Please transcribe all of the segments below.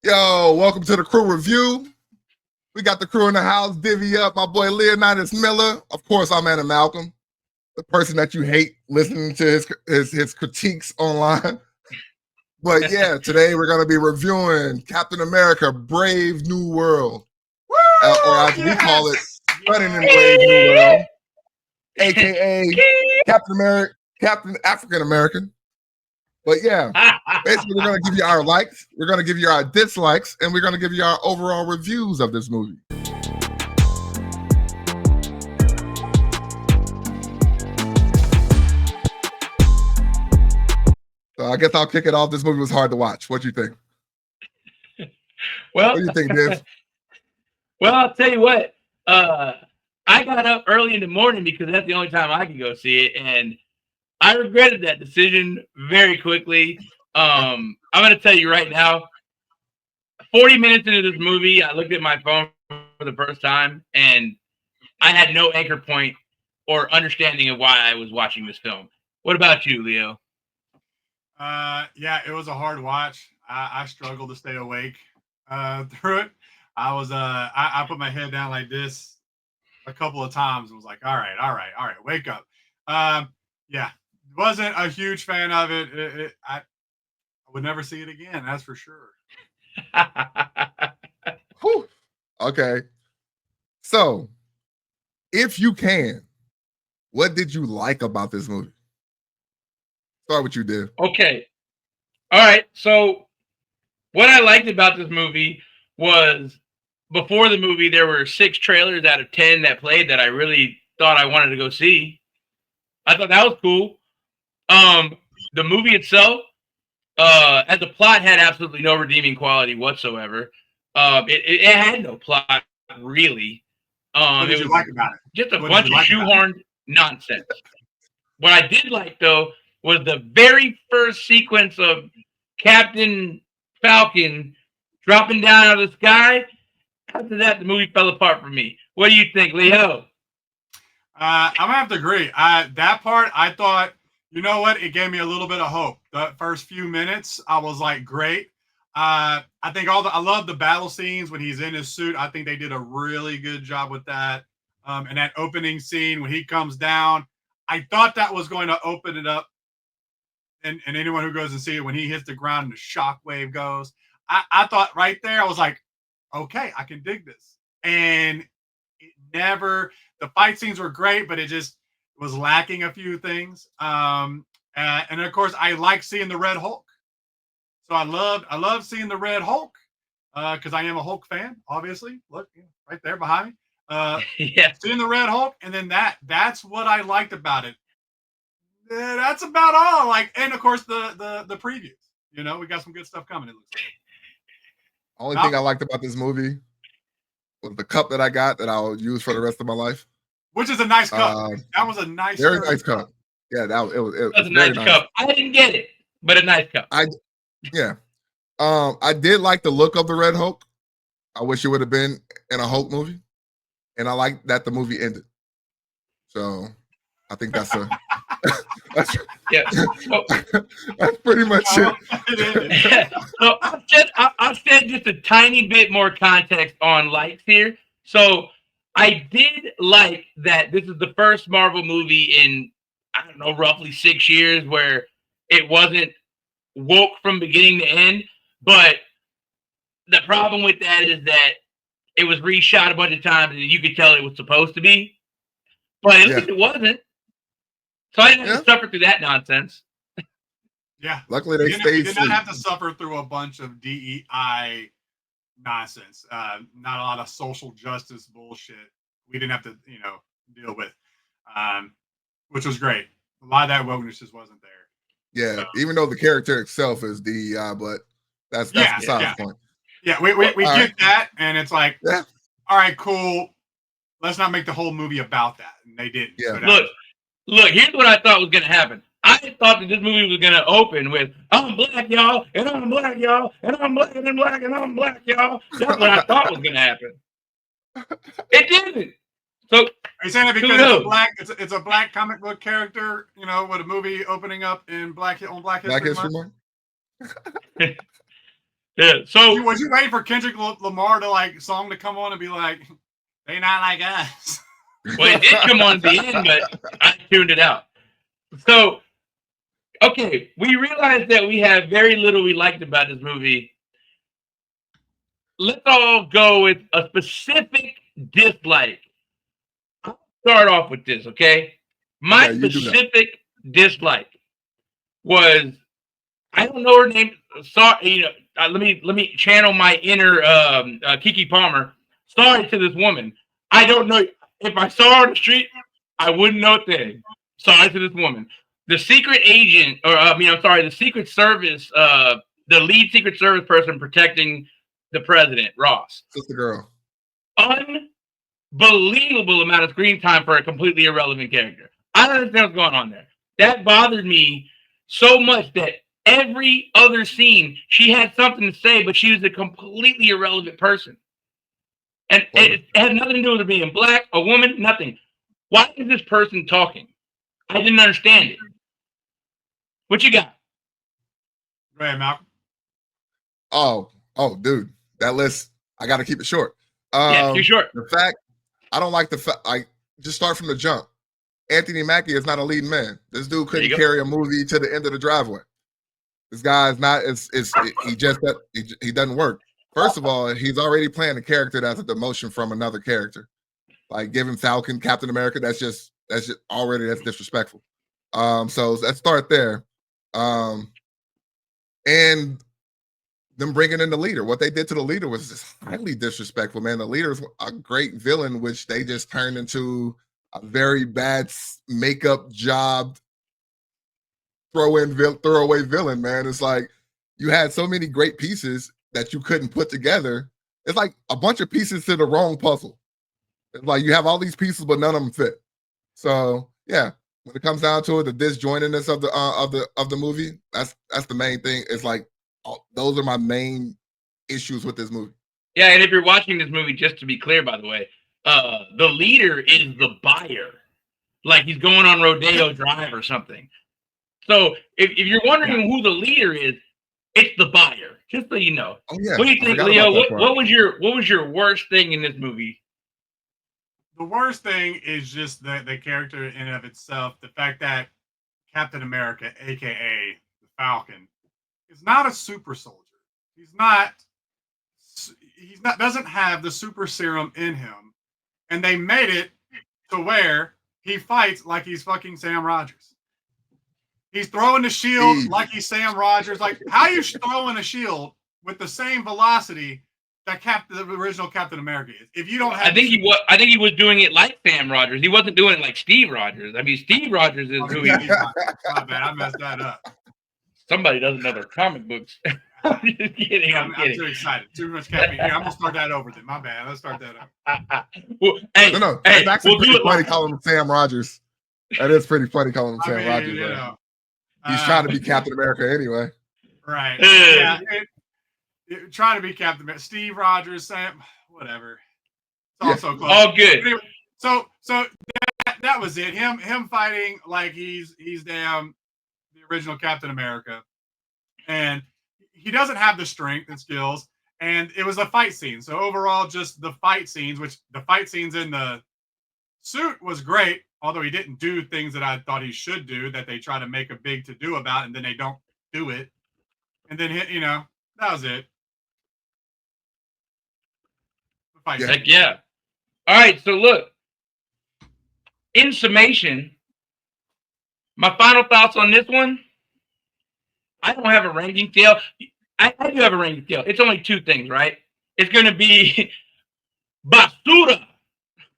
Yo, welcome to the crew review. We got the crew in the house, DiviUp, my boy Leonidas Miller. Of course, I'm AniMalcolm, the person that you hate listening to his critiques online. But yeah, today we're going to be reviewing Captain America, Brave New World. Or as we call it, Running in Brave New World, aka Captain African American. But yeah, basically we're going to give you our likes, we're going to give you our dislikes, and we're going to give you our overall reviews of this movie. So I guess I'll kick it off. This movie was hard to watch. What do you think? Well, what do you think, Div? Well, I'll tell you what. I got up early in the morning because that's the only time I could go see it, and I regretted that decision very quickly. I'm going to tell you right now, 40 minutes into this movie, I looked at my phone for the first time, and I had no anchor point or understanding of why I was watching this film. What about you, Leo? Yeah, it was a hard watch. I struggled to stay awake through it. I put my head down like this a couple of times and was like, all right, wake up. Yeah, wasn't a huge fan of it. I would never see it again, that's for sure. Okay. So, if you can, what did you like about this movie? Start with you, Div. Okay. All right. So, what I liked about this movie was before the movie, there were 6 trailers out of 10 that played that I really thought I wanted to go see. I thought that was cool. The movie itself, as a plot, had absolutely no redeeming quality whatsoever. It had no plot, really. What did you like about it? Just a bunch of shoehorned nonsense. What I did like, though, was the very first sequence of Captain Falcon dropping down out of the sky. After that, the movie fell apart for me. What do you think, Leo? I'm going to have to agree. That part, I thought, you know what? It gave me a little bit of hope. The first few minutes, I was like, great. I think I love the battle scenes when he's in his suit. I think they did a really good job with that. And that opening scene when he comes down, I thought that was going to open it up. And anyone who goes and see it, when he hits the ground and the shockwave goes, I thought right there, I was like, okay, I can dig this. And the fight scenes were great, but it just was lacking a few things. And of course, I like seeing the Red Hulk. So I love seeing the Red Hulk because I am a Hulk fan, obviously. Look, right there behind me. Yeah. Seeing the Red Hulk, and then that's what I liked about it. That's about all. Like, and of course the previews. You know, we got some good stuff coming. It looks like. Only thing I liked about this movie was the cup that I got that I'll use for the rest of my life. Which is a nice cup. That was a nice, very nice cup. Yeah, it was a nice cup. I didn't get it, but a nice cup. I did like the look of the Red Hulk. I wish it would have been in a Hulk movie, and I like that the movie ended. So I think that's that's pretty much it. So I'll shed just a tiny bit more context on likes here. So I did like that this is the first Marvel movie in, I don't know, roughly 6 years where it wasn't woke from beginning to end. But the problem with that is that it was reshot a bunch of times and you could tell it was supposed to be. But at least it wasn't. So I didn't have to suffer through that nonsense. Yeah. Luckily, they stayed. You did not have to suffer through a bunch of DEI nonsense. Not a lot of social justice bullshit. We didn't have to, deal with, which was great. A lot of that wokeness just wasn't there. Yeah, so. Even though the character itself is DEI, but that's besides the point. Yeah, we get that, and it's like, all right, cool. Let's not make the whole movie about that. And they didn't. Yeah. Look, here's what I thought was going to happen. I thought that this movie was going to open with, I'm black, y'all, and I'm black, y'all, and I'm black, and I'm black, and I'm black, y'all. That's what I thought was going to happen. It didn't. So, are you saying it because it's a black comic book character, with a movie opening up in Black History Month? Yeah. So was you waiting for Kendrick Lamar to like song to come on and be like, they not like us? well, it did come on at the end, but I tuned it out. So okay, we realized that we have very little we liked about this movie. Let's all go with a specific dislike. I'll start off with this, okay? My Okay, you do that. specific dislike was I don't know her name. Sorry, you know, let me channel my inner Kiki Palmer. Sorry to this woman. I don't know if I saw her on the street, I wouldn't know a thing. Sorry to this woman. The secret agent, or I'm sorry, the Secret Service, the lead Secret Service person protecting the president, Ross. Sister girl. Unbelievable amount of screen time for a completely irrelevant character. I don't understand what's going on there. That bothered me so much that every other scene she had something to say, but she was a completely irrelevant person. And it had nothing to do with her being black, a woman, nothing. Why is this person talking? I didn't understand it. What you got? Go ahead, Malcolm. Oh, dude, that list, I got to keep it short. Yeah, too short. The fact, I don't like the fact, I just start from the jump. Anthony Mackie is not a leading man. This dude couldn't carry a movie to the end of the driveway. This guy is not, he doesn't work. First of all, he's already playing a character that's a demotion from another character. Like giving Falcon, Captain America, that's just that's disrespectful. So let's start there. And them bringing in the leader. What they did to the leader was just highly disrespectful, man. The leader is a great villain, which they just turned into a very bad makeup job, throwaway villain, man. It's like you had so many great pieces that you couldn't put together. It's like a bunch of pieces to the wrong puzzle. It's like you have all these pieces, but none of them fit. So yeah, when it comes down to it, the disjointedness of the movie, that's the main thing. It's like those are my main issues with this movie. Yeah, and if you're watching this movie, just to be clear, by the way, the leader is the buyer. Like he's going on Rodeo Drive or something. So if you're wondering who the leader is, it's the buyer. Just so you know. Oh yeah. What do you think, Leo? What was your worst thing in this movie? The worst thing is just the character in and of itself. The fact that Captain America, aka the Falcon, is not a super soldier. He's not doesn't have the super serum in him, and they made it to where he fights like he's fucking Sam Rogers. He's throwing the shield like he's Sam Rogers. Like, how are you throwing a shield with the same velocity that the original Captain America is? If you don't have, I think he was doing it like Sam Rogers. He wasn't doing it like Steve Rogers. I mean, Steve Rogers is who he is. My bad, I messed that up. Somebody doesn't know their comic books. I'm just kidding. I'm kidding. I'm too excited. Too much caffeine. Here, I'm gonna start that over then. My bad. Let's start that up. Well, hey, no, it's actually pretty funny calling him Sam Rogers. That is pretty funny calling him Sam Rogers. You know, he's trying to be Captain America anyway. Right. Yeah. Trying to be Captain America. Steve Rogers, Sam, whatever. It's all so close. All good. Anyway, so that was it. Him fighting like he's the original Captain America, and he doesn't have the strength and skills. And it was a fight scene. So overall, just the fight scenes, which the fight scenes in the suit was great, although he didn't do things that I thought he should do, that they try to make a big to-do about, and then they don't do it. And then, that was it. Heck yeah. All right, so look. In summation, my final thoughts on this one, I don't have a ranking scale. I do have a ranking scale. It's only two things, right? It's going to be basura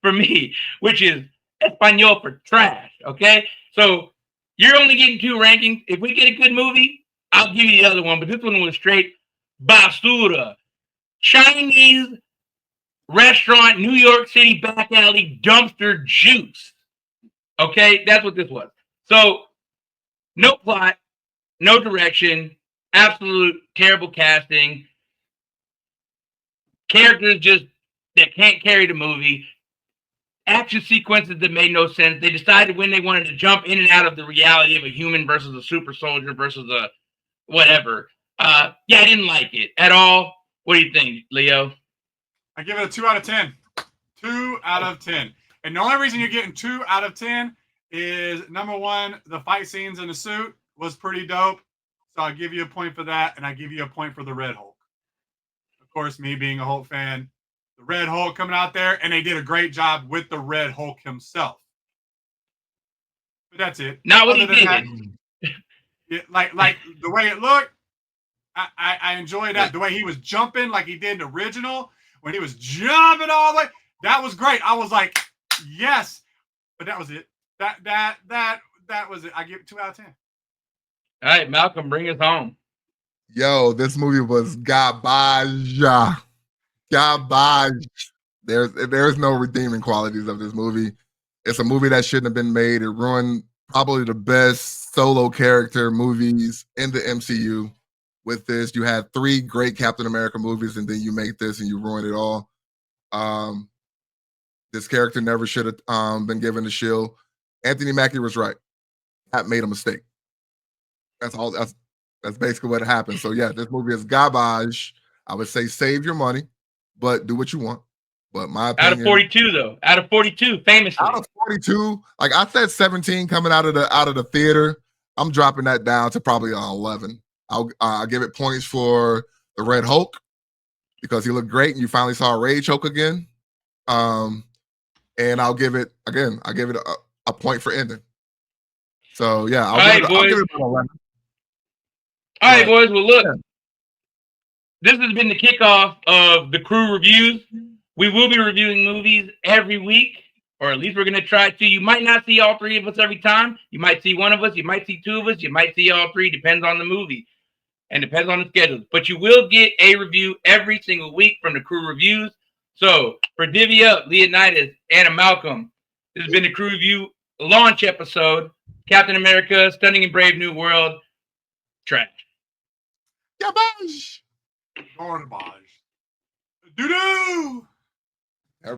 for me, which is Espanol for trash, okay? So you're only getting two rankings. If we get a good movie, I'll give you the other one, but this one was straight basura. Chinese restaurant, New York City back alley dumpster juice. Okay, that's what this was. So no plot, no direction, absolute terrible casting. Characters just that can't carry the movie. Action sequences that made no sense. They decided when they wanted to jump in and out of the reality of a human versus a super soldier versus a whatever. I didn't like it at all. What do you think, Leo? I give it a 2 out of 10. 2 out of 10. And the only reason you're getting 2 out of 10 is, number one, the fight scenes in the suit was pretty dope. So I'll give you a point for that, and I give you a point for the Red Hulk. Of course, me being a Hulk fan, the Red Hulk coming out there, and they did a great job with the Red Hulk himself. But that's it. Not what he did. Like the way it looked, I enjoyed that. The way he was jumping, like he did in the original, when he was jumping all the way, that was great. I was like, yes. But that was it. That was it. I give it 2 out of 10. All right, Malcolm, bring us home. Yo, this movie was garbage. Garbage. There's no redeeming qualities of this movie. It's a movie that shouldn't have been made. It ruined probably the best solo character movies in the MCU. With this, you had 3 great Captain America movies, and then you make this and you ruin it all. This character never should have been given the shield. Anthony Mackie was right. That made a mistake. That's all. That's basically what happened. So yeah, this movie is garbage. I would say save your money, but do what you want. But my opinion, out of 42 though, out of 42, famously. Out of 42, like I said, 17 coming out of the theater. I'm dropping that down to probably 11. I'll give it points for the Red Hulk because he looked great and you finally saw a Rage Hulk again. And I'll give it a point for ending. So yeah, I'll give it about 11. All right, boys. Well, look, this has been the kickoff of the Crew Reviews. We will be reviewing movies every week, or at least we're going to try to. You might not see all 3 of us every time. You might see one of us. You might see 2 of us. You might see all 3. Depends on the movie and depends on the schedule. But you will get a review every single week from the Crew Reviews. So for DiviUp, Leonidas, AniMalcolm, this has been the Crew Review launch episode. Captain America, Stunning and Brave New World, trash. Garbage. Garbage. Doo-doo.